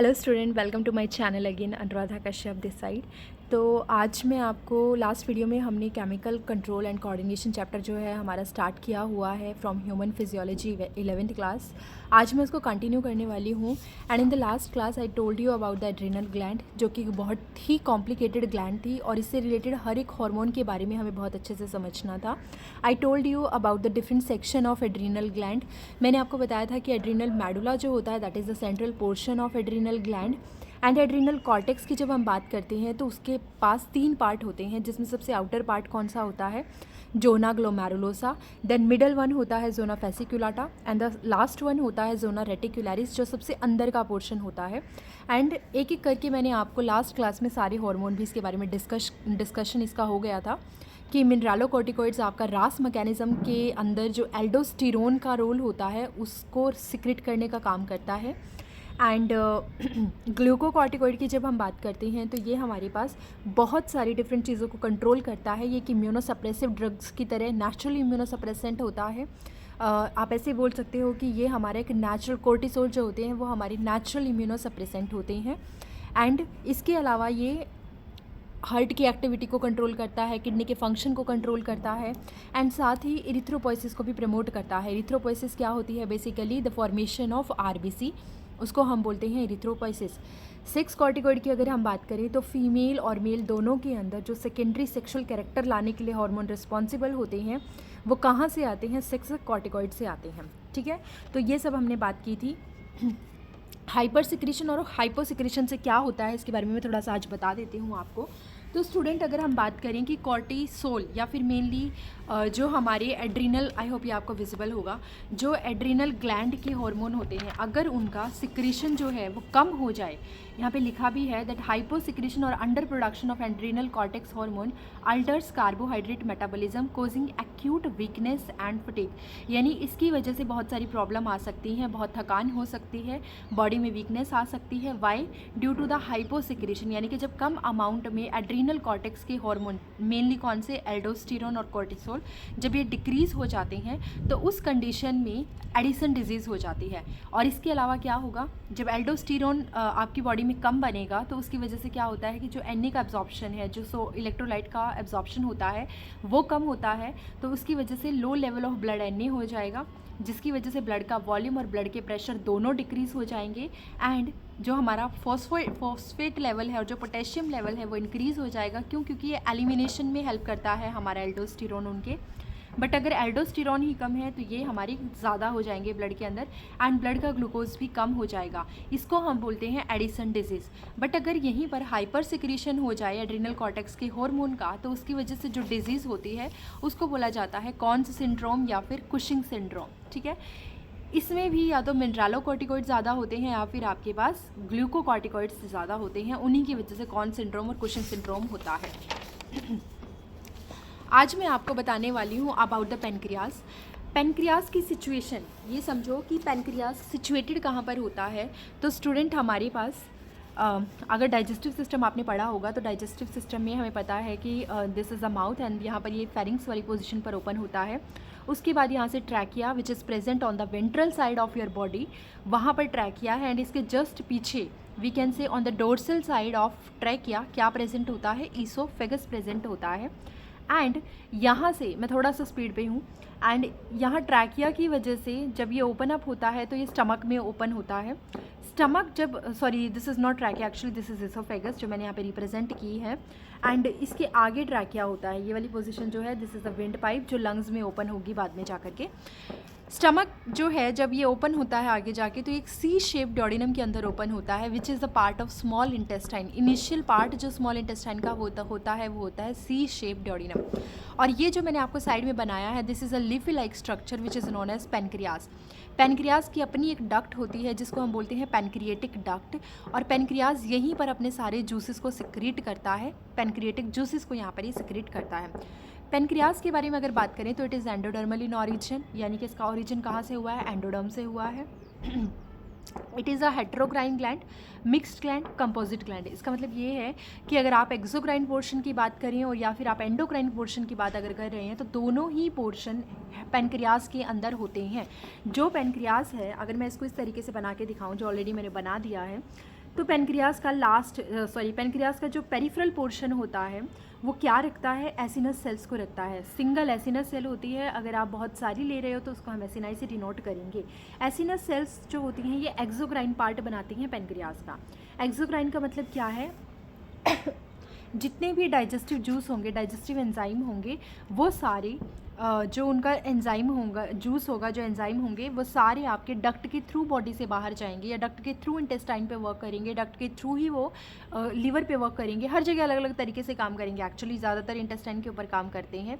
Hello student, welcome to my channel again. Anuradha Kashyap this side. तो आज मैं आपको लास्ट वीडियो में हमने chemical control and coordination chapter जो है हमारा स्टार्ट किया हुआ है from human physiology 11th class. आज मैं उसको कंटिन्यू करने वाली हूँ। And in the last class I told you about the adrenal gland, जो कि बहुत ही कॉम्प्लिकेटेड ग्लैंड थी और इससे रिलेटेड हर एक हार्मोन के बारे में हमें बहुत अच्छे से समझना था। I told you about the different section of adrenal gland. मैंने आपको बताया था कि एड्रिनल मेडुला जो होता है that is the central portion of adrenal gland. And adrenal cortex की जब हम बात करते हैं तो उसके पास 3 पार्ट होते हैं, जिसमें सबसे आउटर पार्ट कौन सा होता है, zona glomerulosa. Then middle one होता है zona fasciculata and the last one होता है जोना रेटिकुलरिस, जो सबसे अंदर का पोर्शन होता है। एंड एक एक करके मैंने आपको लास्ट क्लास में सारे हार्मोन भी इसके बारे में डिस्कशन इसका हो गया था कि मिनरलोकॉर्टिकॉइड्स आपका रास मैकेनिज्म के अंदर जो एल्डोस्टेरोन का रोल होता है उसको सिक्रेट करने का काम करता है। एंड ग्लूकोकॉर्टिकॉइड की जब हम बात करते हैं तो ये हमारे पास बहुत सारी डिफरेंट चीज़ों को कंट्रोल करता है। ये कि इम्यूनोसप्रेसिव ड्रग्स की तरह नेचुरल इम्यूनोसप्रेसेंट होता है। आप ऐसे बोल सकते हो कि ये हमारा एक नेचुरल कोर्टिसोल जो होते हैं वो हमारे नेचुरल इम्यूनोसप्रेसेंट होते हैं। एंड इसके अलावा ये हार्ट की एक्टिविटी को कंट्रोल करता है, किडनी के फंक्शन को कंट्रोल करता है एंड साथ ही इरिथ्रोपोइसिस को भी प्रमोट करता है। इरिथ्रोपोइसिस क्या होती है? Basically the formation of RBC, उसको हम बोलते हैं इरिथ्रोपोइसिस। 6 कॉर्टिकॉइड की अगर हम बात करें तो फीमेल और मेल दोनों के अंदर जो सेकेंडरी सेक्सुअल कैरेक्टर लाने के लिए हार्मोन रिस्पॉन्सिबल होते हैं वो कहाँ से आते हैं? 6 कॉर्टिकॉइड से आते हैं। ठीक है, तो ये सब हमने बात की थी। हाइपर सिक्रीशन और हाइपो सिक्रीशन से क्या होता है इसके बारे में मैं थोड़ा सा आज बता देती हूँ आपको। तो स्टूडेंट, अगर हम बात करें कि कॉर्टिसोल या फिर मेनली जो हमारे एड्रिनल, आई होप ये आपको विजिबल होगा, जो एड्रिनल ग्लैंड के हार्मोन होते हैं अगर उनका सिक्रीशन जो है वो कम हो जाए, यहाँ पे लिखा भी है दैट हाइपो सिक्रीशन और under production of adrenal cortex hormone altars carbohydrate metabolism causing acute weakness and fatigue. यानी इसकी वजह से बहुत सारी प्रॉब्लम आ सकती हैं, बहुत थकान हो सकती है, बॉडी में वीकनेस आ सकती है। Why? Due to the hypo secretion, यानी कि जब कम अमाउंट में एड्रिनल कॉर्टेक्स के हार्मोन, मेनली कौन से, एल्डोस्टेरोन और कोर्टिसोल, जब ये डिक्रीज हो जाते हैं तो उस कंडीशन में एडिसन डिजीज़ हो जाती है। और इसके अलावा क्या होगा, जब एल्डोस्टेरोन आपकी बॉडी में कम बनेगा तो उसकी वजह से क्या होता है कि जो एन का एब्जॉर्प्शन है, जो इलेक्ट्रोलाइट का एब्जॉर्प्शन होता है वो कम होता है, तो उसकी वजह से लो लेवल ऑफ ब्लड एन हो जाएगा, जिसकी वजह से ब्लड का वॉल्यूम और ब्लड के प्रेशर दोनों डिक्रीज़ हो जाएंगे। एंड जो हमारा फॉस्फेट लेवल है और जो पोटेशियम लेवल है वो इंक्रीज़ हो जाएगा। क्यों? क्योंकि ये एलिमिनेशन में हेल्प करता है हमारा एल्डोस्टेरोन उनके। बट अगर एल्डोस्टेरोन ही कम है तो ये हमारी ज़्यादा हो जाएंगे ब्लड के अंदर एंड ब्लड का ग्लूकोज भी कम हो जाएगा। इसको हम बोलते हैं एडिसन डिजीज़। बट अगर यहीं पर हाइपर सिक्रीशन हो जाए एड्रिनल कॉर्टेक्स के हार्मोन का तो उसकी वजह से जो डिजीज़ होती है उसको बोला जाता है कॉन्स सिंड्रोम या फिर कुशिंग सिंड्रोम। ठीक है, इसमें भी या तो मिनरलोकॉर्टिकॉइड ज़्यादा होते हैं या फिर आपके पास ग्लूकोकॉर्टिकॉइड्स ज़्यादा होते हैं, उन्हीं की वजह से कॉन्स सिंड्रोम और कुशिंग सिंड्रोम होता है। आज मैं आपको बताने वाली हूँ अबाउट द पेनक्रियाज। पेनक्रियाज की सिचुएशन, ये समझो कि पेनक्रियाज सिचुएटेड कहाँ पर होता है। तो स्टूडेंट, हमारे पास अगर डाइजेस्टिव सिस्टम आपने पढ़ा होगा तो डाइजेस्टिव सिस्टम में हमें पता है कि this is a mouth and यहाँ पर ये फेरिंग्स वाली पोजीशन पर ओपन होता है। उसके बाद यहाँ से trachea which is present on the ventral side of your body, वहाँ पर ट्रैकिया है। एंड इसके जस्ट पीछे we can say on the dorsal side of trachea क्या प्रेजेंट होता है? ईसोफेगस प्रेजेंट होता है। एंड यहाँ से मैं थोड़ा सा स्पीड पे हूँ। एंड यहाँ ट्रैकिया की वजह से जब ये ओपन अप होता है तो ये स्टमक में ओपन होता है। स्टमक जब, sorry this is not trachea, actually this is oesophagus जो मैंने यहाँ पे रिप्रेजेंट की है। एंड इसके आगे ट्रैकिया होता है, ये वाली पोजीशन जो है this is the wind pipe जो लंग्स में ओपन होगी बाद में जाकर के। स्टमक जो है जब ये ओपन होता है आगे जाके तो एक सी शेप डॉडिनम के अंदर ओपन होता है which is the part of small intestine. Initial part जो स्मॉल इंटेस्टाइन का होता है वो होता है सी शेप डॉडिनम। और ये जो मैंने आपको साइड में बनाया है this is a leafy like structure which is known as pancreas. Pancreas की अपनी एक डक्ट होती है जिसको हम बोलते हैं पेनक्रिएटिक डक्ट, और पेनक्रियाज यहीं पर अपने सारे जूसेस को सिक्रीट करता है। पेनक्रिएटिक जूसेस को यहाँ पर ही सिक्रीट करता है। पेनक्रियाज के बारे में अगर बात करें तो it is endodermal in origin, यानी कि इसका ऑरिजिन कहाँ से हुआ है? एंडोडर्म से हुआ है। It is a heterocrine gland, mixed gland, composite gland. इसका मतलब ये है कि अगर आप एक्सोक्राइन पोर्शन की बात करें और या फिर आप एंडोक्राइन पोर्शन की बात अगर कर रहे हैं तो दोनों ही पोर्शन पेनक्रियाज के अंदर होते हैं। जो पेनक्रियाज है, अगर मैं इसको इस तरीके से बना के दिखाऊं जो ऑलरेडी मैंने बना दिया है, तो पेनक्रियास का पेनक्रियास का जो पेरिफेरल पोर्शन होता है वो क्या रखता है, एसिनस सेल्स को रखता है। सिंगल एसिनस सेल होती है, अगर आप बहुत सारी ले रहे हो तो उसको हम एसिनाई से डिनोट करेंगे। एसिनस सेल्स जो होती हैं ये एक्सोक्राइन पार्ट बनाती हैं पेनक्रियास का। एक्सोक्राइन का मतलब क्या है जितने भी डाइजेस्टिव जूस होंगे, डाइजेस्टिव एंजाइम होंगे, वो सारे जो उनका एंजाइम होगा, जूस होगा, जो एंजाइम होंगे वो सारे आपके डक्ट के थ्रू बॉडी से बाहर जाएंगे या डक्ट के थ्रू इंटेस्टाइन पे वर्क करेंगे, डक्ट के थ्रू ही वो लीवर पे वर्क करेंगे। हर जगह अलग अलग तरीके से काम करेंगे, एक्चुअली ज़्यादातर इंटेस्टाइन के ऊपर काम करते हैं।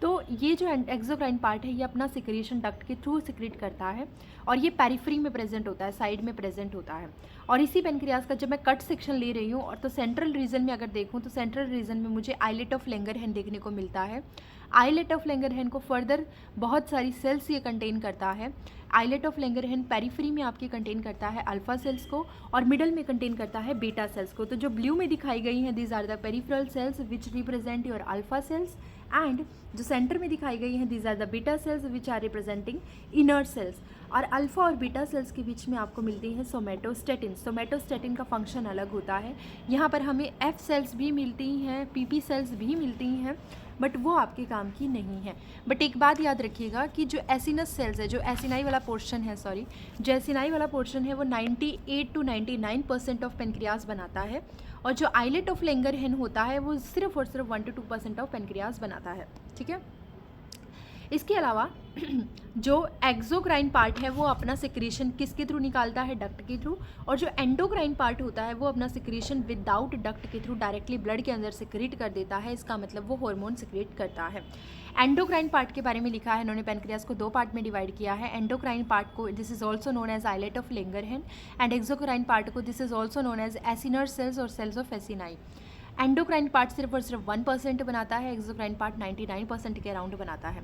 तो ये जो एक्सोक्राइन पार्ट है ये अपना सिक्रेशन डक्ट के थ्रू सिक्रेट करता है और ये पेरिफेरी में प्रेजेंट होता है, साइड में प्रेजेंट होता है। और इसी पेनक्रियास का जब मैं कट सेक्शन ले रही हूँ और तो सेंट्रल रीजन में अगर देखूँ तो सेंट्रल रीजन में मुझे आइलेट ऑफ लैंगरहैंस देखने को मिलता है। आइलेट ऑफ लैंगरहैंस को फर्दर बहुत सारी सेल्स ये कंटेन करता है। आइलेट ऑफ लैंगरहैंस पेरिफेरी में आपके कंटेन करता है अल्फा सेल्स को और मिडल में कंटेन करता है बीटा सेल्स को। तो जो ब्लू में दिखाई गई हैं these are the peripheral cells which represent your alpha cells, and जो सेंटर में दिखाई गई हैं these are the beta cells which are representing inner cells. और अल्फा और बीटा सेल्स के बीच में आपको मिलती हैं सोमेटोस्टेटिन। सोमेटोस्टेटिन का फंक्शन अलग होता है। यहाँ पर हमें एफ सेल्स भी मिलती हैं, पीपी सेल्स भी मिलती हैं, बट वो आपके काम की नहीं है। बट एक बात याद रखिएगा कि जो एसिनस सेल्स है, जो एसिनाई वाला पोर्शन है, जो एसिनाई वाला पोर्शन है वो 98 to 99% ऑफ पेनक्रियास बनाता है और जो आइलेट ऑफ लैंगरहैंस होता है वो सिर्फ और सिर्फ 1 to 2% ऑफ पेनक्रियास बनाता है। ठीक है। इसके अलावा जो एक्सोक्राइन पार्ट है वो अपना सिक्रीशन किसके थ्रू निकालता है, डक्ट के थ्रू, और जो एंडोक्राइन पार्ट होता है वो अपना सिक्रीशन विदाउट डक्ट के थ्रू डायरेक्टली ब्लड के अंदर सिक्रीट कर देता है। इसका मतलब वो हार्मोन सिक्रीट करता है। एंडोक्राइन पार्ट के बारे में लिखा है इन्होंने, पेनक्रियास को 2 पार्ट में डिवाइड किया है। एंडोक्राइन पार्ट को this is also known as islet of Langerhans and exocrine part को this is also known as acinar cells और cells of acini. Endocrine part सिर्फ और सिर्फ 1% बनाता है, एक्सोक्राइन पार्ट 99% के अराउंड बनाता है।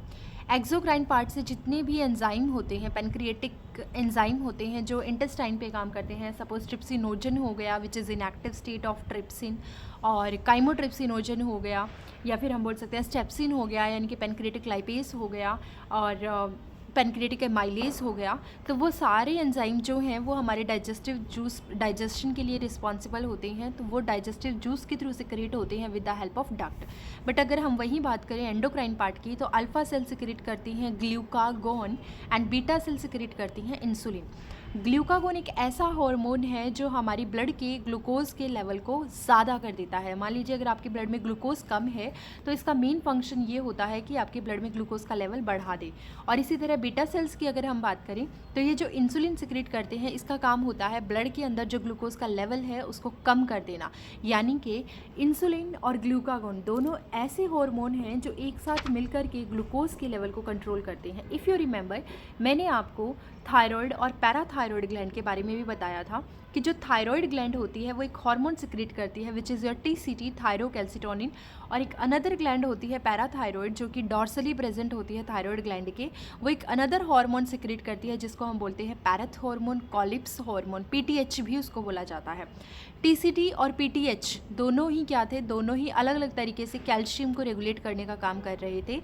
एक्सोक्राइन पार्ट से जितने भी एंजाइम होते हैं, पेनक्रिएटिक एंजाइम होते हैं जो इंटेस्टाइन पे काम करते हैं, सपोज ट्रिप्सिनोजन हो गया which is inactive state of trypsin, और काइमोट्रिप्सिनोजन हो गया, या फिर हम बोल सकते हैं स्टेप्सिन हो गया यानी कि पेनक्रिएटिक लाइपेस हो गया, और पेनक्रिएटिक एमाइलेज हो गया। तो वो सारे एंजाइम जो हैं वो हमारे डाइजेशन के लिए रिस्पॉन्सिबल होते हैं। तो वो डाइजेस्टिव जूस के थ्रू सिक्रेट होते हैं with the help of duct. But अगर हम वही बात करें एंडोक्राइन पार्ट की, तो अल्फा सेल सिक्रेट करती हैं glucagon and beta cell secrete करती हैं इंसुलिन। ग्लूकागोन एक ऐसा हार्मोन है जो हमारी ब्लड के ग्लूकोज के लेवल को ज़्यादा कर देता है। मान लीजिए अगर आपके ब्लड में ग्लूकोज कम है तो इसका मेन फंक्शन ये होता है कि आपके ब्लड में ग्लूकोज का लेवल बढ़ा दे। और इसी तरह बीटा सेल्स की अगर हम बात करें तो ये जो इंसुलिन सिक्रेट करते हैं इसका काम होता है ब्लड के अंदर जो ग्लूकोज का लेवल है उसको कम कर देना। यानी कि इंसुलिन और ग्लूकागोन दोनों ऐसे हार्मोन हैं जो एक साथ मिलकर के ग्लूकोज के लेवल को कंट्रोल करते हैं। इफ़ यू रिमेंबर, मैंने आपको थायराइड और पैराथायराइड ग्लैंड के बारे में भी बताया था कि जो थायराइड ग्लैंड होती है वो एक हार्मोन सिक्रेट करती है which is your TCT, thyrocalcitonin, और एक अनदर ग्लैंड होती है पैराथायराइड जो कि डॉर्सली प्रेजेंट होती है थायराइड ग्लैंड के, वो एक अनदर हार्मोन सिक्रेट करती है जिसको हम बोलते हैं पैरथ हार्मोन, कॉलिप्स हार्मोन, PTH भी उसको बोला जाता है। TCT और PTH दोनों ही क्या थे, दोनों ही अलग अलग तरीके से कैल्शियम को रेगुलेट करने का काम कर रहे थे,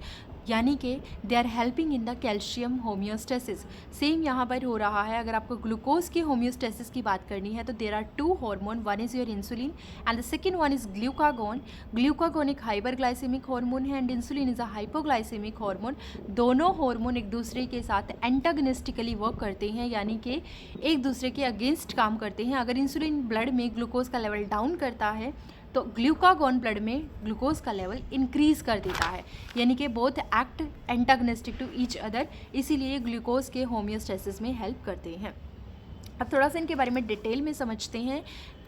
यानी कि they are helping in the calcium homeostasis. Same यहाँ पर हो रहा है। अगर आपको ग्लूकोज के होम्योस्टेसिस की बात करनी है तो there are 2 hormone, one is your insulin and the second one is glucagon. Glucagon एक हाइपरग्लाइसेमिक हार्मोन है and insulin is a hypoglycaemic hormone. दोनों हार्मोन एक दूसरे के साथ एंटागनिस्टिकली वर्क करते हैं, यानी कि एक दूसरे के अगेंस्ट काम करते हैं। अगर इंसुलिन ब्लड में ग्लूकोज का लेवल डाउन करता है तो ग्लूकागोन ब्लड में ग्लूकोज का लेवल इंक्रीज कर देता है, यानी कि both act antagonistic to each other, इसीलिए ग्लूकोज के होम्योस्टेसिस में हेल्प करते हैं। अब थोड़ा सा इनके बारे में डिटेल में समझते हैं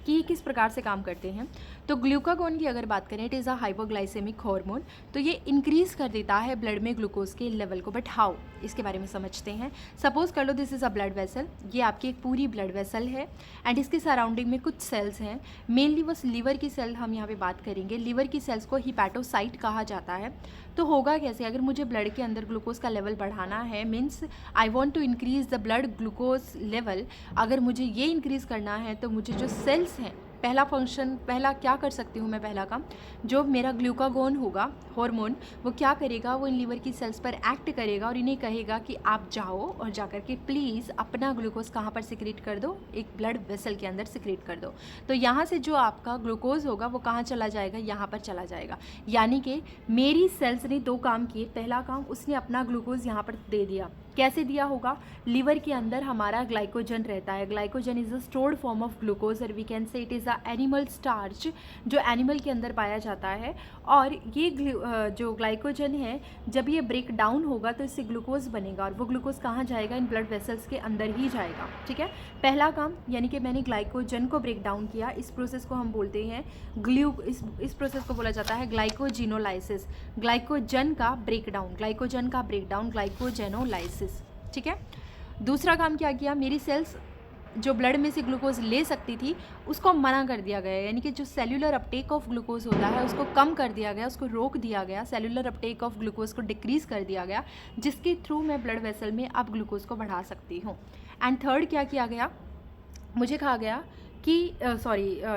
कि ये किस प्रकार से काम करते हैं। तो ग्लूकागोन की अगर बात करें, it is a hypoglycaemic hormone, तो ये इंक्रीज़ कर देता है ब्लड में ग्लूकोज के लेवल को। बट हाउ, इसके बारे में समझते हैं। सपोज कर लो this is a blood vessel, ये आपकी एक पूरी ब्लड वेसल है एंड इसके सराउंडिंग में कुछ सेल्स हैं। मेनली बस लीवर की सेल हम यहाँ पे बात करेंगे। लीवर की सेल्स को हिपैटोसाइट कहा जाता है। तो होगा कैसे, अगर मुझे ब्लड के अंदर ग्लूकोज का लेवल बढ़ाना है, means I want to increase the blood glucose level, अगर मुझे ये इंक्रीज़ करना है तो मुझे जो सेल्स हैं पहला फंक्शन, पहला क्या कर सकती हूँ मैं, पहला काम जो मेरा ग्लूकागोन होगा हार्मोन, वो क्या करेगा, वो इन लीवर की सेल्स पर एक्ट करेगा और इन्हें कहेगा कि आप जाओ और जाकर के प्लीज़ अपना ग्लूकोज कहाँ पर सिक्रेट कर दो, एक ब्लड वेसल के अंदर सिक्रेट कर दो। तो यहाँ से जो आपका ग्लूकोज होगा वो कहाँ चला जाएगा, यहाँ पर चला जाएगा। यानी कि मेरी सेल्स ने दो काम किए। पहला काम, उसने अपना ग्लूकोज यहाँ पर दे दिया। कैसे दिया होगा, लीवर के अंदर हमारा ग्लाइकोजन रहता है। Glycogen is a stored form of glucose और we can say it is a animal starch, जो एनिमल के अंदर पाया जाता है। और ये जो ग्लाइकोजन है, जब ये ब्रेक डाउन होगा तो इससे ग्लूकोज बनेगा और वो ग्लूकोज कहाँ जाएगा, इन ब्लड वेसल्स के अंदर ही जाएगा। ठीक है, पहला काम यानी कि मैंने ग्लाइकोजन को ब्रेक डाउन किया। इस प्रोसेस को हम बोलते हैं इस प्रोसेस को बोला जाता है ग्लाइकोजिनोलाइसिस। ग्लाइकोजन का ब्रेकडाउन, ग्लाइकोजन का ब्रेकडाउन, ग्लाइकोजेनोलाइसिस। ठीक है, दूसरा काम क्या किया, मेरी सेल्स जो ब्लड में से ग्लूकोज ले सकती थी उसको मना कर दिया गया। यानी कि जो सेल्यूलर अपटेक ऑफ ग्लूकोज होता है उसको कम कर दिया गया, उसको रोक दिया गया। सेल्यूलर अपटेक ऑफ ग्लूकोज को डिक्रीज कर दिया गया, जिसके थ्रू मैं ब्लड वेसल में अब ग्लूकोज को बढ़ा सकती हूँ। एंड थर्ड क्या किया गया, मुझे कहा गया कि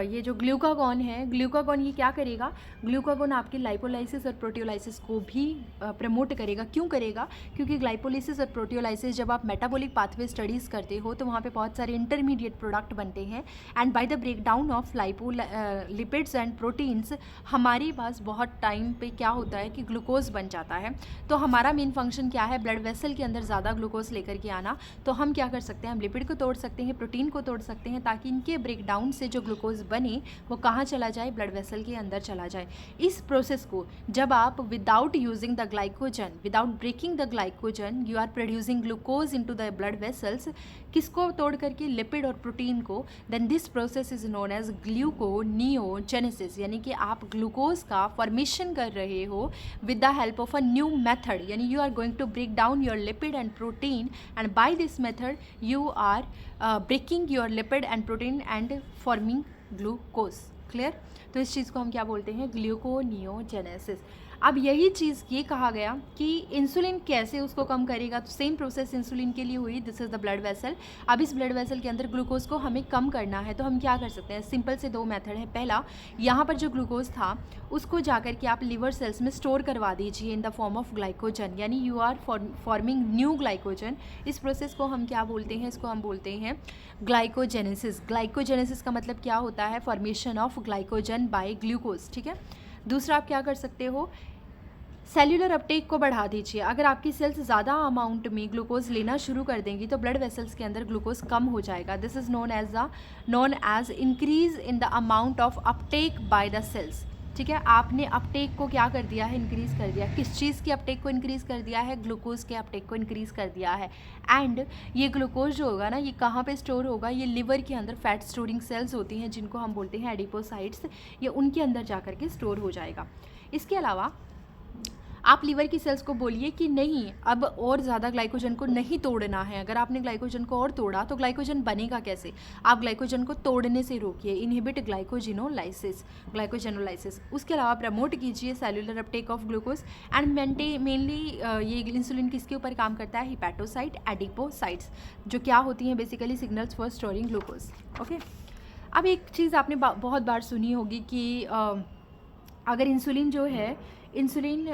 ये जो ग्लूकागॉन है, ग्लूकागॉन ये क्या करेगा, ग्लूकागॉन आपकी लाइपोलाइसिस और प्रोटियोलाइसिस को भी प्रमोट करेगा। क्यों करेगा, क्योंकि ग्लाइपोलाइसिस और प्रोटियोलाइसिस जब आप मेटाबॉलिक पाथवे स्टडीज़ करते हो तो वहाँ पे बहुत सारे इंटरमीडिएट प्रोडक्ट बनते हैं। And by the breakdown of lipids and proteins हमारे पास बहुत टाइम पे क्या होता है कि ग्लूकोज बन जाता है। तो हमारा मेन फंक्शन क्या है, ब्लड वेसल के अंदर ज़्यादा ग्लूकोज लेकर के आना। तो हम क्या कर सकते हैं, हम लिपिड को तोड़ सकते हैं, प्रोटीन को तोड़ सकते हैं, ताकि इनके ब्रेक डाउन से जो ग्लूकोज बने वो कहाँ चला जाए, ब्लड वेसल के अंदर चला जाए। इस प्रोसेस को जब आप without using the glycogen, without breaking the glycogen, you are producing glucose into the blood vessels, किसको तोड़ करके, लिपिड और प्रोटीन को, then this process is known as gluconeogenesis. यानी कि आप ग्लूकोज का फॉर्मेशन कर रहे हो with the help of a new method. यानी you are going to break down your lipid and protein and by this method you are breaking your lipid and protein and forming glucose. Clear, तो इस चीज़ को हम क्या बोलते हैं, gluconeogenesis. अब यही चीज़ ये कहा गया कि इंसुलिन कैसे उसको कम करेगा, तो सेम प्रोसेस इंसुलिन के लिए हुई। This is the blood vessel. अब इस ब्लड वेसल के अंदर ग्लूकोज को हमें कम करना है, तो हम क्या कर सकते हैं, सिंपल से दो मेथड है। पहला, यहाँ पर जो ग्लूकोज था उसको जाकर के आप लिवर सेल्स में स्टोर करवा दीजिए in the form of glycogen, यानी you are forming new glycogen. इस प्रोसेस को हम क्या बोलते हैं, इसको हम बोलते हैं ग्लाइकोजेनेसिस। ग्लाइकोजेनेसिस का मतलब क्या होता है, formation of glycogen by glucose. ठीक है, दूसरा आप क्या कर सकते हो, सेल्यूलर अपटेक को बढ़ा दीजिए। अगर आपकी सेल्स ज़्यादा अमाउंट में ग्लूकोज लेना शुरू कर देंगी तो ब्लड वेसल्स के अंदर ग्लूकोज कम हो जाएगा। This is known as increase in the amount of uptake by the cells. ठीक है, आपने अपटेक को क्या कर दिया है, इंक्रीज़ कर दिया। किस चीज़ की अपटेक को इंक्रीज़ कर दिया है, ग्लूकोज के अपटेक को इंक्रीज़ कर दिया है। एंड ये ग्लूकोज जो होगा ना, ये कहाँ पे स्टोर होगा, ये लिवर के अंदर फैट स्टोरिंग सेल्स होती हैं जिनको हम बोलते हैं एडिपोसाइट्स, ये उनके अंदर जा कर के स्टोर हो जाएगा। इसके अलावा आप लीवर की सेल्स को बोलिए कि नहीं, अब और ज़्यादा ग्लाइकोजन को नहीं तोड़ना है। अगर आपने ग्लाइकोजन को और तोड़ा तो ग्लाइकोजन बनेगा कैसे, आप ग्लाइकोजन को तोड़ने से रोकिए, इनहिबिट ग्लाइकोजेनोलाइसिस। उसके अलावा प्रमोट कीजिए cellular Uptake of glucose and mainly ये इंसुलिन किसके ऊपर काम करता है, हिपैटोसाइट, एडिपोसाइट्स, जो क्या होती हैं basically signals for storing glucose. Okay, अब एक चीज़ आपने बहुत बार सुनी होगी कि अगर इंसुलिन जो है, इंसुलिन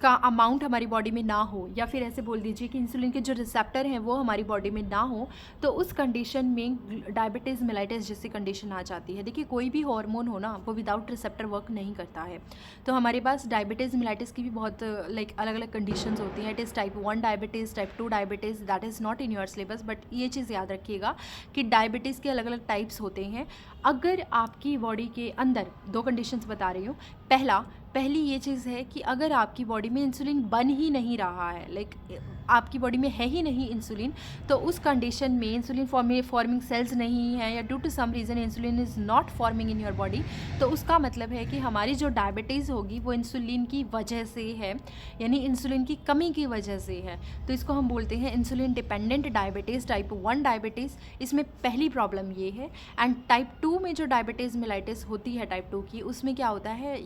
का अमाउंट हमारी बॉडी में ना हो, या फिर ऐसे बोल दीजिए कि इंसुलिन के जो रिसेप्टर हैं वो हमारी बॉडी में ना हो, तो उस कंडीशन में डायबिटीज़ मेलाइटिस जैसी कंडीशन आ जाती है। देखिए, कोई भी हार्मोन हो ना, वो विदाउट रिसेप्टर वर्क नहीं करता है। तो हमारे पास डायबिटीज़ मेलाइटिस की भी बहुत अलग अलग कंडीशंस होती हैं। It is type 1 diabetes, type 2 diabetes, that is not in your syllabus, but ये चीज़ याद रखिएगा कि डायबिटीज़ के अलग अलग टाइप्स होते हैं। अगर आपकी बॉडी के अंदर दो कंडीशंस बता रही हूँ। पहली ये चीज़ है कि अगर आपकी बॉडी में इंसुलिन बन ही नहीं रहा है, आपकी बॉडी में है ही नहीं इंसुलिन, तो उस कंडीशन में इंसुलिन फॉर्मिंग सेल्स नहीं है, या due to some reason insulin is not forming in your body, तो उसका मतलब है कि हमारी जो डायबिटीज़ होगी वो इंसुलिन की वजह से है, यानी इंसुलिन की कमी की वजह से है। तो इसको हम बोलते हैं insulin dependent diabetes, type 1 diabetes. इसमें पहली प्रॉब्लम ये है। एंड टाइप 2 में जो डायबिटीज़ मेलाइटिस होती है टाइप 2 की, उसमें क्या होता है,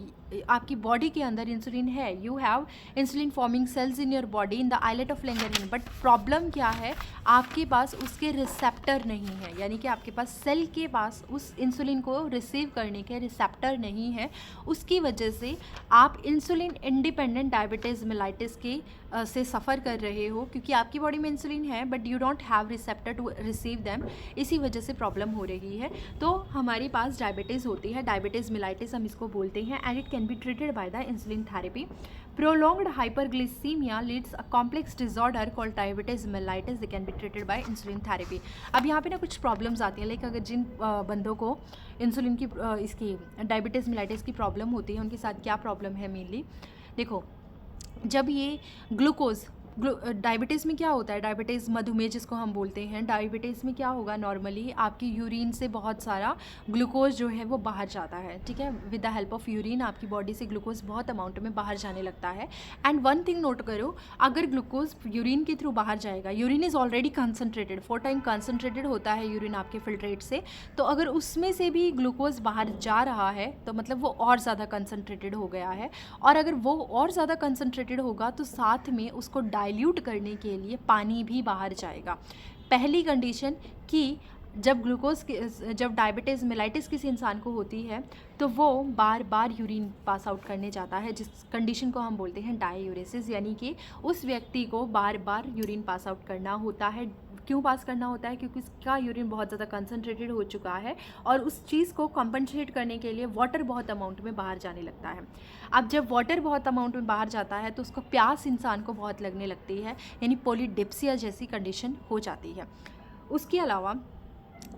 आपकी बॉडी के अंदर इंसुलिन है, you have insulin forming cells in your body in the islet of Langerhans, but problem क्या है, आपके पास उसके रिसेप्टर नहीं है, यानी कि आपके पास सेल के पास उस इंसुलिन को रिसीव करने के रिसेप्टर नहीं है। उसकी वजह से आप इंसुलिन इंडिपेंडेंट डायबिटीज़ मेलाइटिस के से सफ़र कर रहे हो, क्योंकि आपकी बॉडी में इंसुलिन है but you don't have receptor to receive them, इसी वजह से प्रॉब्लम हो रही है। तो हमारे पास डायबिटीज़ होती है, डायबिटीज़ मेलाइटिस हम इसको बोलते हैं, and it can be treated by the insulin therapy. Prolonged hyperglycemia leads a complex disorder called diabetes mellitus. They can be treated by insulin therapy. अब यहाँ पे ना कुछ प्रॉब्लम्स आती हैं, लाइक अगर जिन बंदों को इंसुलिन की इसकी डायबिटीज़ मेलाइटिस की प्रॉब्लम होती है, उनके साथ क्या प्रॉब्लम है मेनली, देखो जब ये ग्लूकोज डायबिटीज़ में क्या होता है, डायबिटीज़ मधुमेह जिसको हम बोलते हैं, डायबिटीज़ में क्या होगा, नॉर्मली आपकी यूरिन से बहुत सारा ग्लूकोज जो है वो बाहर जाता है, ठीक है, with the help of urine आपकी बॉडी से ग्लूकोज बहुत अमाउंट में बाहर जाने लगता है। एंड वन थिंग नोट करो, अगर ग्लूकोज यूरिन के थ्रू बाहर जाएगा, urine is already concentrated, 4 time concentrated होता है यूरिन आपके फिल्ट्रेट से, तो अगर उसमें से भी ग्लूकोज बाहर जा रहा है तो मतलब वो और ज़्यादा कंसनट्रेटेड हो गया है, और अगर वो और ज़्यादा कंसनट्रेटेड होगा तो साथ में उसको डाइल्यूट करने के लिए पानी भी बाहर जाएगा। पहली कंडीशन कि जब डायबिटीज़ मेलाइटिस किसी इंसान को होती है तो वो बार बार यूरिन पास आउट करने जाता है, जिस कंडीशन को हम बोलते हैं डाययूरेसिस, यानी कि उस व्यक्ति को बार बार यूरिन पास आउट करना होता है। क्यों पास करना होता है, क्योंकि उसका यूरिन बहुत ज़्यादा कंसनट्रेटेड हो चुका है और उस चीज़ को कंपनसेट करने के लिए वाटर बहुत अमाउंट में बाहर जाने लगता है। अब जब वाटर बहुत अमाउंट में बाहर जाता है तो उसको प्यास इंसान को बहुत लगने लगती है, यानी पोलीडिप्सिया जैसी कंडीशन हो जाती है। उसके अलावा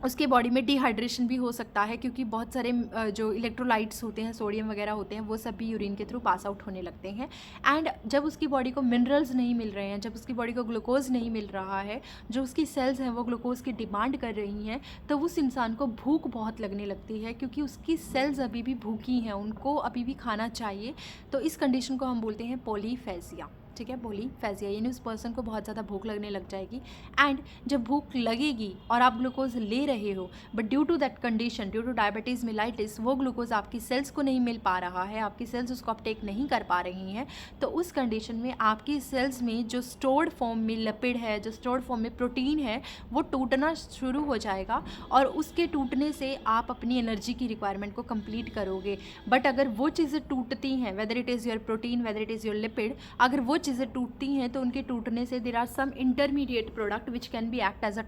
उसके बॉडी में डिहाइड्रेशन भी हो सकता है, क्योंकि बहुत सारे जो इलेक्ट्रोलाइट्स होते हैं, सोडियम वगैरह होते हैं, वो सब भी यूरिन के थ्रू पास आउट होने लगते हैं। एंड जब उसकी बॉडी को मिनरल्स नहीं मिल रहे हैं, जब उसकी बॉडी को ग्लूकोज नहीं मिल रहा है, जो उसकी सेल्स हैं वो ग्लूकोज की डिमांड कर रही हैं, तो उस इंसान को भूख बहुत लगने लगती है, क्योंकि उसकी सेल्स अभी भी भूखी हैं, उनको अभी भी खाना चाहिए। तो इस कंडीशन को हम बोलते हैं पॉलीफेजिया, ठीक है, पॉलीफेजिया, यानी उस पर्सन को बहुत ज़्यादा भूख लगने लग जाएगी। एंड जब भूख लगेगी और आप ग्लूकोज ले रहे हो, but due to that condition, due to diabetes mellitus, वो ग्लूकोज आपकी सेल्स को नहीं मिल पा रहा है, आपकी सेल्स उसको अपटेक नहीं कर पा रही हैं, तो उस कंडीशन में आपकी सेल्स में जो स्टोर्ड फॉर्म में लिपिड है, जो स्टोर्ड फॉर्म में प्रोटीन है, वो टूटना शुरू हो जाएगा, और उसके टूटने से आप अपनी एनर्जी की रिक्वायरमेंट को कंप्लीट करोगे। बट अगर वो चीज़ें टूटती हैं, whether it is your protein, whether it is your lipid, अगर वो चीज़ें टूटती हैं तो उनके टूटने से there are some intermediate product which can be act as a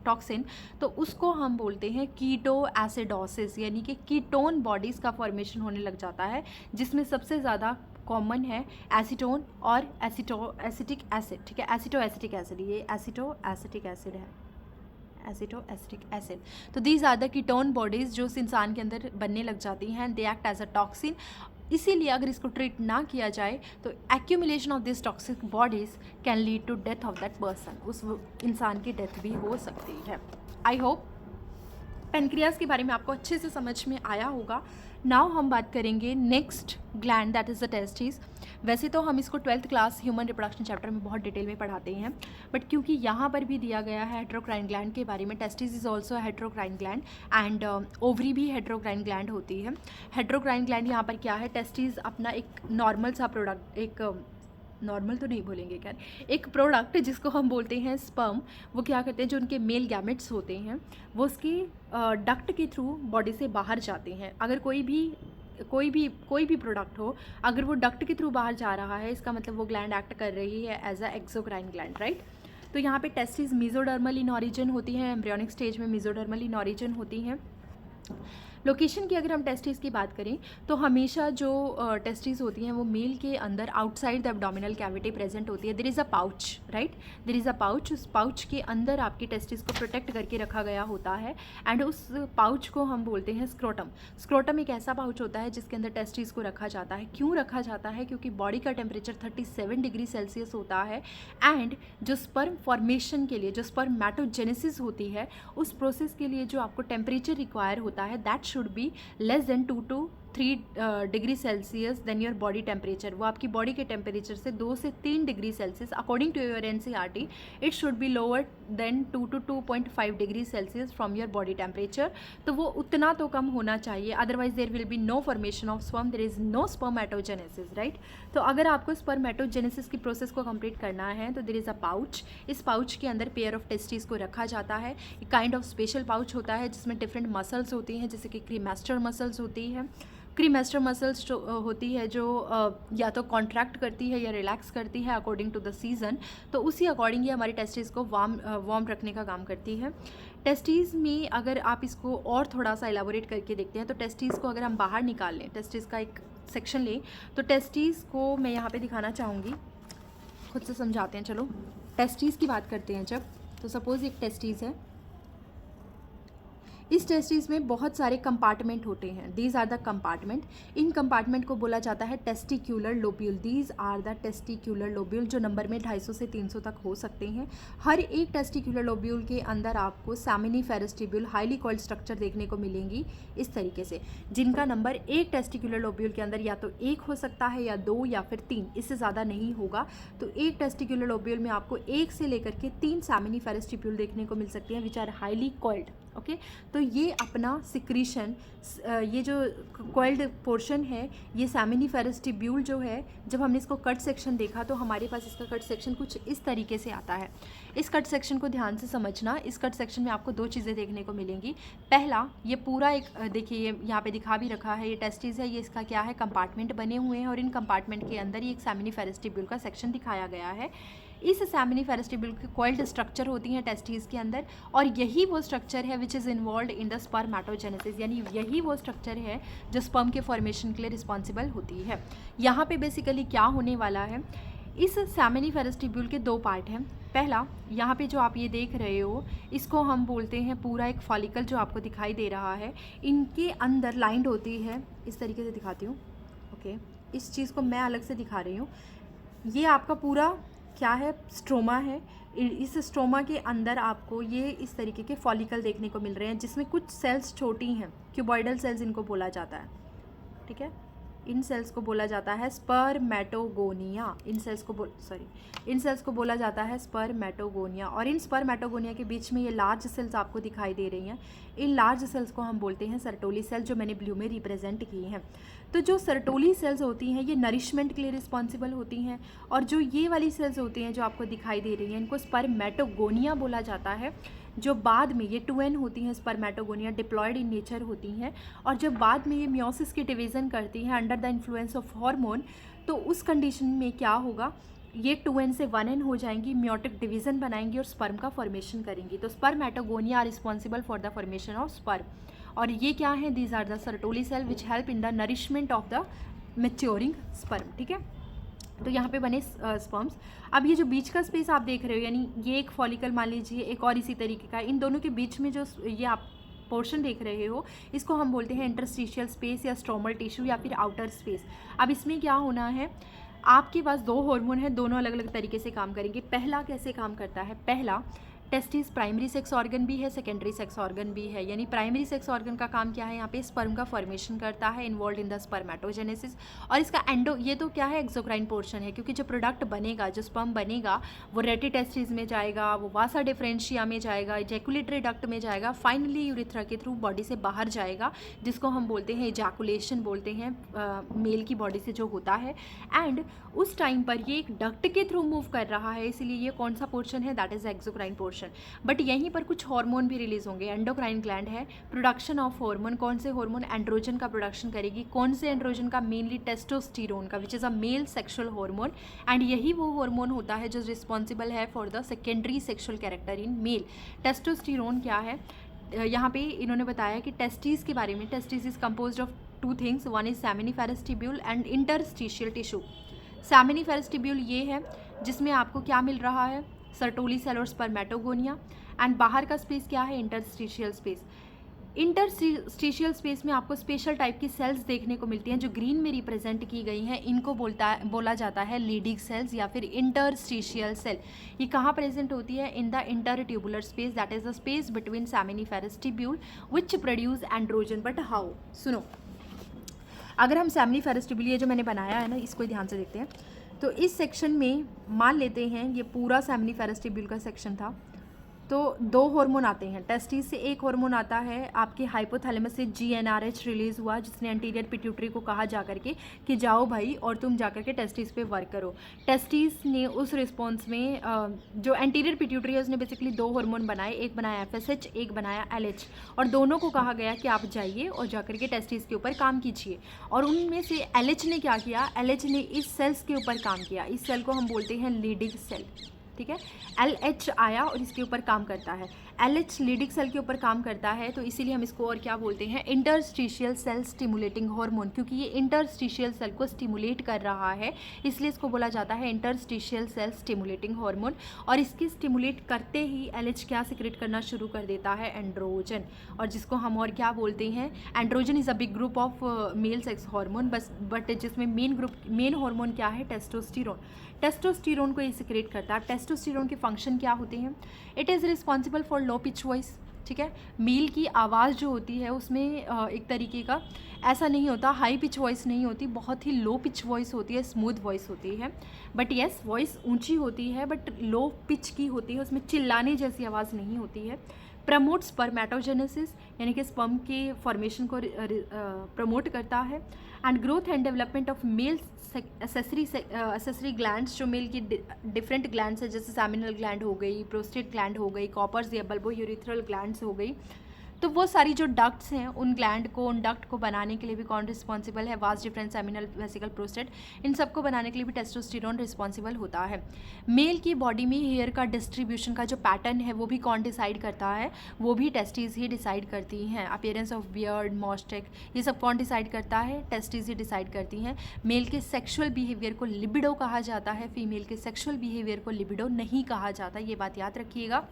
toxin, तो उसको हम बोलते हैं कीटो एसिडोसिस, यानी कि कीटोन बॉडीज़ का फॉर्मेशन होने लग जाता है, जिसमें सबसे ज़्यादा कॉमन है एसीटोन और एसिटिक एसिड, ठीक है, एसिटोएसिटिक एसिड, ये एसिटोएसिटिक एसिड है, एसिटोएसिटिक एसिड। तो these are the ketone bodies जो उस इंसान के अंदर बनने लग जाती हैं, they act as a toxin. इसीलिए अगर इसको ट्रीट ना किया जाए तो accumulation of this toxic bodies can lead to death of that person, उस इंसान की डेथ भी हो सकती है। आई होप पेनक्रियाज के बारे में आपको अच्छे से समझ में आया होगा। नाउ हम बात करेंगे next gland, that is the testis. वैसे तो हम इसको 12th class human reproduction chapter में बहुत डिटेल में पढ़ाते हैं, बट क्योंकि यहाँ पर भी दिया गया है हेटेरोक्राइन ग्लैंड के बारे में, testis is also heterocrine gland, and ovary भी हेटेरोक्राइन ग्लैंड होती है। हेटेरोक्राइन ग्लैंड यहाँ पर क्या है, टेस्टिस अपना एक नॉर्मल सा प्रोडक्ट, एक नॉर्मल तो नहीं बोलेंगे खैर, एक प्रोडक्ट जिसको हम बोलते हैं स्पर्म, वो क्या करते हैं, जो उनके मेल गैमेट्स होते हैं वो उसकी डक्ट के थ्रू बॉडी से बाहर जाते हैं। अगर कोई भी प्रोडक्ट हो, अगर वो डक्ट के थ्रू बाहर जा रहा है, इसका मतलब वो ग्लैंड एक्ट कर रही है as a exocrine gland, right. तो यहाँ पे टेस्टिस मेसोडर्मल इन ऑरिजिन होती हैं, एम्ब्रियोनिक स्टेज में मेसोडर्मल इन ऑरिजिन होती हैं। लोकेशन की अगर हम टेस्टिस की बात करें तो हमेशा जो टेस्टिस होती हैं वो मेल के अंदर outside the abdominal cavity present होती है। There is a pouch, right, there is a pouch, उस पाउच के अंदर आपकी टेस्टिस को प्रोटेक्ट करके रखा गया होता है, एंड उस पाउच को हम बोलते हैं स्क्रोटम। स्क्रोटम एक ऐसा पाउच होता है जिसके अंदर टेस्टिस को रखा जाता है। क्यों रखा जाता है, क्योंकि बॉडी का टेम्परेचर 37 डिग्री सेल्सियस होता है, एंड जो स्पर्म फॉर्मेशन के लिए, जो स्पर्मेटोजेनेसिस होती है, उस प्रोसेस के लिए जो आपको टेम्परेचर रिक्वायर होता है, that should be less than 2 to degree Celsius than your body temperature, वो आपकी बॉडी के टेम्परेचर से 2 से 3 degree Celsius according to your NCERT it should be lower than 2 to 2.5 degree Celsius from your body temperature. तो वो उतना तो कम होना चाहिए, otherwise there will be no formation of sperm, there is no spermatogenesis, right. तो अगर आपको स्पर्मेटोजेनेसिस की प्रोसेस को कंप्लीट करना है तो देयर इज़ अ पाउच, इस पाउच के अंदर पेयर ऑफ टेस्टिस को रखा जाता है। एक काइंड ऑफ स्पेशल पाउच होता है जिसमें डिफरेंट मसल्स होती हैं, जैसे कि क्रीमेस्टर मसल्स होती है, क्रीमेस्टर मसल्स होती है जो या तो कॉन्ट्रैक्ट करती है या रिलैक्स करती है अकॉर्डिंग टू द सीज़न। तो उसी अकॉर्डिंग ये हमारी टेस्टिस को वार्म रखने का काम करती है। टेस्टिस में अगर आप इसको और थोड़ा सा एलाबोरेट करके देखते हैं तो टेस्टिस को अगर हम बाहर निकाल लें, टेस्टिस का एक सेक्शन लें, तो टेस्टिस को मैं यहाँ पे दिखाना चाहूँगी, खुद से समझाते हैं। चलो टेस्टिस की बात करते हैं जब, तो सपोज़ एक टेस्टिस है, इस टेस्टिस में बहुत सारे कंपार्टमेंट होते हैं, दीज आर द कंपार्टमेंट। इन कंपार्टमेंट को बोला जाता है testicular lobule, these are the testicular lobule, जो नंबर में 250 से 300 तक हो सकते हैं। हर एक टेस्टिक्यूलर लोब्यूल के अंदर आपको seminiferous tubule highly coiled structure देखने को मिलेंगी इस तरीके से, जिनका नंबर एक टेस्टिक्यूलर लोब्यूल के अंदर या तो 1 हो सकता है या 2 या फिर 3, इससे ज़्यादा नहीं होगा। तो एक टेस्टिक्यूलर लोब्यूल में आपको 1 से लेकर के 3 सेमिनिफेरस ट्यूब्यूल देखने को मिल सकती हैं which are highly coiled. Okay, तो ये अपना सिक्रीशन, ये जो कॉइल्ड पोर्शन है, ये सेमिनिफेरस ट्यूब्यूल जो है, जब हमने इसको कट सेक्शन देखा तो हमारे पास इसका कट सेक्शन कुछ इस तरीके से आता है। इस कट सेक्शन को ध्यान से समझना, इस कट सेक्शन में आपको 2 चीज़ें देखने को मिलेंगी। पहला, ये पूरा एक देखिए, ये यहाँ पे दिखा भी रखा है, ये टेस्टिस है, ये इसका क्या है, कंपार्टमेंट बने हुए हैं और इन कंपार्टमेंट के अंदर ये एक सेमिनिफेरस ट्यूब्यूल का सेक्शन दिखाया गया है। इस सेमिनिफेरस ट्यूब्यूल की कॉइल्ड स्ट्रक्चर होती हैं टेस्टिस के अंदर, और यही वो स्ट्रक्चर है which is involve in the spermatogenesis, यानी यही वो स्ट्रक्चर है जो स्पर्म के फॉर्मेशन के लिए रिस्पॉन्सिबल होती है। यहाँ पे बेसिकली क्या होने वाला है, इस सेमिनिफेरस ट्यूब्यूल के 2 पार्ट हैं। पहला, यहाँ पे जो आप ये देख रहे हो, इसको हम बोलते हैं पूरा एक फॉलिकल जो आपको दिखाई दे रहा है, इनके अंदर लाइंड होती है, इस तरीके से दिखाती हूँ। ओके, इस चीज़ को मैं अलग से दिखा रही हूँ। ये आपका पूरा क्या है, स्ट्रोमा है। इस स्ट्रोमा के अंदर आपको ये इस तरीके के फॉलिकल देखने को मिल रहे हैं, जिसमें कुछ सेल्स छोटी हैं, क्यूबॉइडल सेल्स इनको बोला जाता है, ठीक है। इन सेल्स को बोला जाता है स्पर्मेटोगोनिया, इन सेल्स को बोला जाता है स्पर्मेटोगोनिया। और इन स्पर्मेटोगोनिया के बीच में ये लार्ज सेल्स आपको दिखाई दे रही हैं, इन लार्ज सेल्स को हम बोलते हैं सर्टोली सेल, जो मैंने ब्लू में रिप्रेजेंट की हैं। तो जो सर्टोली सेल्स होती हैं ये नरिशमेंट के लिए रिस्पॉन्सिबल होती हैं, और जो ये वाली सेल्स होती हैं जो आपको दिखाई दे रही हैं, इनको स्पर्मेटोगोनिया बोला जाता है। जो बाद में ये 2n होती हैं स्पर्मेटोगोनिया, डिप्लॉयड इन नेचर होती हैं, और जब बाद में ये मियोसिस की डिवीज़न करती हैं under the influence of hormone, तो उस कंडीशन में क्या होगा, ये 2n से 1n हो जाएंगी, मियोटिक डिवीज़न बनाएंगी और स्पर्म का फॉर्मेशन करेंगी। तो spermatogonia are responsible for the formation of sperm, और ये क्या है, these are the Sertoli cell which help in the nourishment of the maturing sperm, ठीक है। तो यहाँ पे बने स्पर्म्स। अब ये जो बीच का स्पेस आप देख रहे हो, यानी ये एक फॉलिकल मान लीजिए, एक और इसी तरीके का, इन दोनों के बीच में जो ये आप पोर्शन देख रहे हो, इसको हम बोलते हैं इंटरस्टिशियल स्पेस या स्ट्रोमल टिश्यू या फिर आउटर स्पेस। अब इसमें क्या होना है, आपके पास 2 हार्मोन है, दोनों अलग अलग तरीके से काम करेंगे। पहला कैसे काम करता है, पहला टेस्टिस प्राइमरी सेक्स ऑर्गन भी है, सेकेंडरी सेक्स ऑर्गन भी है। यानी प्राइमरी सेक्स ऑर्गन का काम क्या है, यहाँ पे स्पर्म का फॉर्मेशन करता है, इन्वॉल्व इन द स्पर्मेटोजेनेसिस। और इसका एंडो, ये तो क्या है, एक्सोक्राइन पोर्शन है, क्योंकि जो प्रोडक्ट बनेगा, जो स्पर्म बनेगा, वो रेटी टेस्टिस में जाएगा, वो वासा डिफरेंशिया में जाएगा, इजैकुलेटरी डक्ट में जाएगा, फाइनली यूरिथ्रा के थ्रू बॉडी से बाहर जाएगा, जिसको हम बोलते हैं इजैकुलेशन बोलते हैं, मेल की बॉडी से जो होता है। एंड उस टाइम पर ये एक डक्ट के थ्रू मूव कर रहा है, इसलिए ये कौन सा पोर्शन है, that is exocrine portion. But यहीं पर कुछ हार्मोन भी रिलीज होंगे। एंडोक्राइन ग्लैंड है, प्रोडक्शन ऑफ हार्मोन, कौन से हार्मोन, एंड्रोजन का प्रोडक्शन करेगी। कौन से एंड्रोजन का, मेनली टेस्टोस्टेरोन का, which is a male sexual hormone. And यही वो हार्मोन होता है जो रिस्पॉन्सिबल है for the secondary sexual character in male. Testosterone क्या है, यहाँ पे इन्होंने बताया कि टेस्टिस के बारे में, testis is composed of 2 things, one is seminiferous tubule and interstitial tissue. Seminiferous tubule ये है जिसमें आपको क्या मिल रहा है, सर्टोली सेल और स्पर्मेटोगोनिया, एंड बाहर का स्पेस क्या है, इंटरस्टिशियल स्पेस। इंटरस्टिशियल स्पेस में आपको स्पेशल टाइप की सेल्स देखने को मिलती हैं जो ग्रीन में रिप्रेजेंट की गई हैं, इनको बोला जाता है लीडिंग सेल्स या फिर इंटरस्टिशियल सेल। ये कहाँ प्रेजेंट होती है, in the intertubular space, that is the space between seminiferous tubule which produce androgen. But how, सुनो, अगर हम सेमिनिफेरस ट्यूबुल ये जो मैंने बनाया है ना, इसको ध्यान से देखते हैं, तो इस सेक्शन में मान लेते हैं ये पूरा सेमिनिफेरस ट्यूबुल का सेक्शन था, तो 2 हार्मोन आते हैं। टेस्टिस से एक हार्मोन आता है, आपके हाइपोथैलेमस से GnRH रिलीज़ हुआ, जिसने एंटीरियर पिट्यूटरी को कहा जा करके कि जाओ भाई और तुम जा करके टेस्टिस पे वर्क करो। टेस्टिस ने उस रिस्पॉन्स में जो एंटीरियर पिट्यूटरी है उसने बेसिकली 2 हार्मोन बनाए, एक बनाया FSH, एक बनाया LH, और दोनों को कहा गया कि आप जाइए और जा करके टेस्टिस के ऊपर काम कीजिए। और उनमें से LH ने क्या किया, LH ने इस सेल्स के ऊपर काम किया। इस सेल को हम बोलते हैं लीडिंग सेल, ठीक है। LH आया और इसके ऊपर काम करता है। LH लीडिंग सेल के ऊपर काम करता है, तो इसीलिए हम इसको और क्या बोलते हैं, इंटरस्टिशियल सेल स्टिमुलेटिंग हार्मोन, क्योंकि ये इंटरस्टिशियल सेल को स्टिमुलेट कर रहा है, इसलिए इसको बोला जाता है इंटरस्टिशियल सेल स्टिमुलेटिंग हार्मोन। और इसकी स्टिमुलेट करते ही LH क्या सिक्रेट करना शुरू कर देता है, एंड्रोजन, और जिसको हम और क्या बोलते हैं, androgen is a big group of male sex hormone, but जिसमें मेन हार्मोन क्या है, टेस्टोस्टेरोन। टेस्टोस्टेरोन को ये सिक्रेट करता है। टेस्टोस्टेरोन के फंक्शन क्या होते हैं, it is responsible for low pitch voice, ठीक है। मेल की आवाज़ जो होती है उसमें एक तरीके का ऐसा नहीं होता, हाई पिच वॉइस नहीं होती, बहुत ही लो पिच वॉइस होती है, स्मूथ वॉइस होती है। बट येस, वॉइस ऊंची होती है बट लो पिच की होती है, उसमें चिल्लाने जैसी आवाज़ नहीं होती है। प्रमोट स्पर्मेटोजेनेसिस, यानी कि स्पर्म के फॉर्मेशन को प्रमोट करता है। And growth and development of male accessory glands, जो मेल की डिफरेंट ग्लैंड्स है, जैसे सेमिनल ग्लैंड हो गई, प्रोस्टेट ग्लैंड हो गई, कॉपर्स या बल्बो यूरिथ्रल ग्लैंड्स हो गई, तो वो सारी जो डक्ट्स हैं उन ग्लैंड को, उन डक्ट को बनाने के लिए भी कौन रिस्पॉन्सिबल है, vas deferens seminal vesicle prostate, इन सब को बनाने के लिए भी टेस्टोस्टेरोन रिस्पॉन्सिबल होता है। मेल की बॉडी में हेयर का डिस्ट्रीब्यूशन का जो पैटर्न है वो भी कौन डिसाइड करता है, वो भी टेस्टिस ही डिसाइड करती हैं। अपीयरेंस ऑफ बियर्ड, मॉस्टेक, ये सब कौन डिसाइड करता है, टेस्टिस ही डिसाइड करती हैं। मेल के सेक्शुअल बिहेवियर को लिबिडो कहा जाता है, फीमेल के सेक्शुअल बिहेवियर को लिबिडो नहीं कहा जाता, ये बात याद रखिएगा,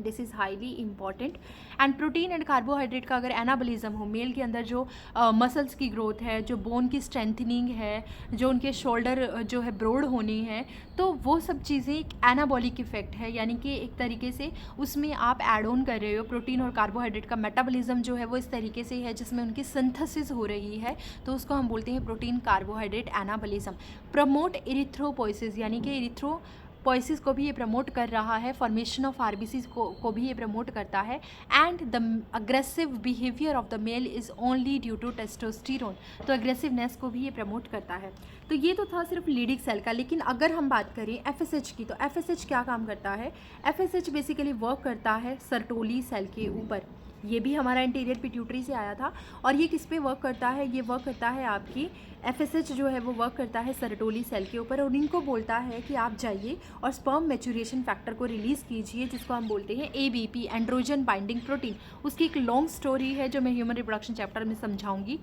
this is highly important. And protein and carbohydrate का अगर एनाबॉलिज्म हो, मेल के अंदर जो मसल्स की ग्रोथ है, जो बोन की स्ट्रेंथनिंग है, जो उनके शोल्डर जो है ब्रॉड होनी है, तो वो सब चीज़ें एक एनाबॉलिक इफेक्ट है, यानी कि एक तरीके से उसमें आप ऐड ऑन कर रहे हो। प्रोटीन और कार्बोहाइड्रेट का मेटाबॉलिज्म जो है वो इस तरीके से है जिसमें उनकी सिंथेसिस हो रही है, तो उसको हम बोलते हैं protein carbohydrate anabolism. Promote erythropoiesis, यानी कि इरिथ्रोपोइसिस को भी ये प्रमोट कर रहा है, फॉर्मेशन ऑफ आरबीसी को भी ये प्रमोट करता है। And the aggressive behaviour of the male is only due to testosterone, तो अग्रेसिवनेस को भी ये प्रमोट करता है। तो ये तो था सिर्फ लीडिंग सेल का, लेकिन अगर हम बात करें FSH की, तो FSH क्या काम करता है, FSH बेसिकली वर्क करता है सर्टोली सेल के ऊपर। ये भी हमारा इंटीरियर पिट्यूटरी से आया था, और ये किस पे वर्क करता है, ये वर्क करता है आपकी FSH जो है वो वर्क करता है सर्टोली सेल के ऊपर, और इनको बोलता है कि आप जाइए और स्पर्म मैच्योरेशन फैक्टर को रिलीज़ कीजिए, जिसको हम बोलते हैं ABP, एंड्रोजन बाइंडिंग प्रोटीन। उसकी एक लॉन्ग स्टोरी है जो मैं ह्यूमन रिप्रोडक्शन चैप्टर में समझाऊंगी।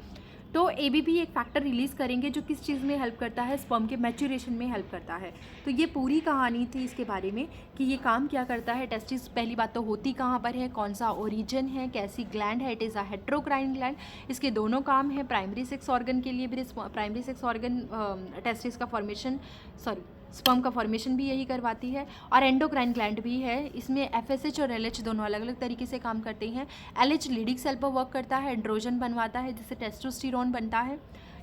तो ABP एक फैक्टर रिलीज़ करेंगे जो किस चीज़ में हेल्प करता है, स्पर्म के मैच्योरेशन में हेल्प करता है। तो ये पूरी कहानी थी इसके बारे में कि ये काम क्या करता है। टेस्टिस पहली बात तो होती कहाँ पर है, कौन सा ओरिजिन है, कैसी ग्लैंड है, it is a heterocrine gland. इसके दोनों काम है, प्राइमरी सेक्स ऑर्गन के लिए भी, प्राइमरी सेक्स ऑर्गन टेस्टिस का फॉर्मेशन, स्पर्म का फॉर्मेशन भी यही करवाती है, और एंडोक्राइन ग्लैंड भी है। इसमें FSH और LH दोनों अलग अलग तरीके से काम करते हैं। LH लीडिंग सेल पर वर्क करता है, एंड्रोजन बनवाता है जिससे टेस्टोस्टेरोन बनता है,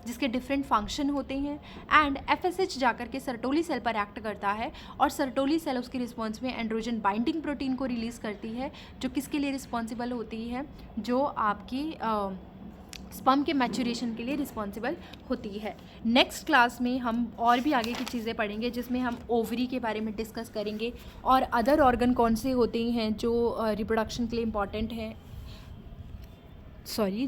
जिसके डिफरेंट फंक्शन होते हैं। एंड FSH जाकर के सर्टोली सेल पर एक्ट करता है, और सर्टोली सेल उसके रिस्पॉन्स में एंड्रोजन बाइंडिंग प्रोटीन को रिलीज़ करती है, जो किसके लिए रिस्पॉन्सिबल होती है, जो आपकी स्पर्म के मैच्योरेशन के लिए रिस्पॉन्सिबल होती है। नेक्स्ट क्लास में हम और भी आगे की चीज़ें पढ़ेंगे, जिसमें हम ओवरी के बारे में डिस्कस करेंगे, और अदर ऑर्गन कौन से होते हैं जो रिप्रोडक्शन के लिए इम्पॉर्टेंट हैं,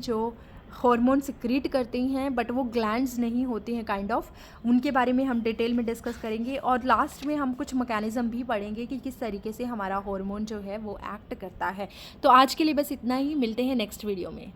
जो हार्मोन सिक्रीट करते हैं बट वो ग्लैंड्स नहीं होते हैं काइंड ऑफ, उनके बारे में हम डिटेल में डिस्कस करेंगे। और लास्ट में हम कुछ मैकेनिज़्म भी पढ़ेंगे कि किस तरीके से हमारा हार्मोन जो है वो एक्ट करता है। तो आज के लिए बस इतना ही, मिलते हैं नेक्स्ट वीडियो में।